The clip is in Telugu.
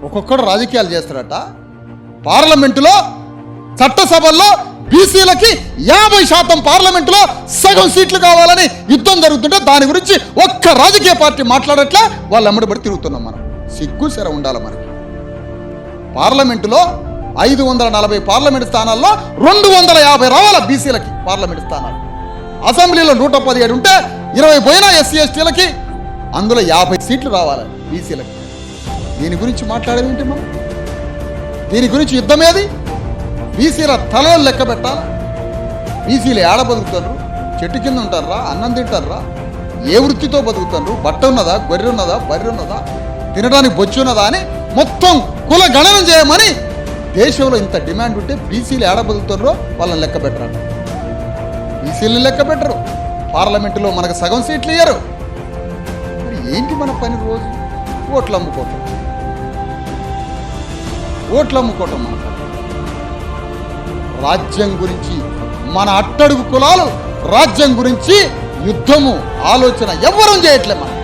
ఒక్కొక్కడు రాజకీయాలు చేస్తారట. పార్లమెంటులో చట్టసభల్లో బీసీలకి 50% పార్లమెంటులో సగం సీట్లు కావాలని యుద్ధం జరుగుతుంటే దాని గురించి ఒక్క రాజకీయ పార్టీ మాట్లాడట్లే. వాళ్ళు అమ్మడిపడి తిరుగుతున్నాం. మనం సిగ్గు సెర ఉండాలి మనకి. పార్లమెంటులో 540 పార్లమెంట్ స్థానాల్లో 250 రావాలా బీసీలకి పార్లమెంట్ స్థానాలు. అసెంబ్లీలో 117 ఉంటే 20 పోయినా ఎస్సీ ఎస్టీలకి, అందులో 50 సీట్లు రావాలి బీసీలకి. దీని గురించి మాట్లాడేది ఏంటి మనం? దీని గురించి యుద్ధమేది? బీసీల తలలు లెక్క పెట్టాలా? బీసీలు ఏడ బతుకుతారు? చెట్టు కింద ఉంటారా? అన్నం తింటారా? ఏ వృత్తితో బతుకుతారు? బట్ట ఉన్నదా? గొర్రె ఉన్నదా? బర్రె ఉన్నదా? తినడానికి బొచ్చు ఉన్నదా అని మొత్తం కుల గణనం చేయమని దేశంలో ఇంత డిమాండ్ ఉంటే బీసీలు ఏడ బతుకుతారో వాళ్ళని లెక్క పెట్టరా? బీసీలను లెక్క పెట్టరు. పార్లమెంటులో మనకు సగం సీట్లు ఇయ్యరు. మరి ఏంటి మన పని? రోజు ఓట్లు అమ్ముకోవటం మన పని. రాజ్యం గురించి, మన అట్టడుగు కులాలు రాజ్యం గురించి యుద్ధము ఆలోచన ఎవ్వరూ చేయట్లే మనం.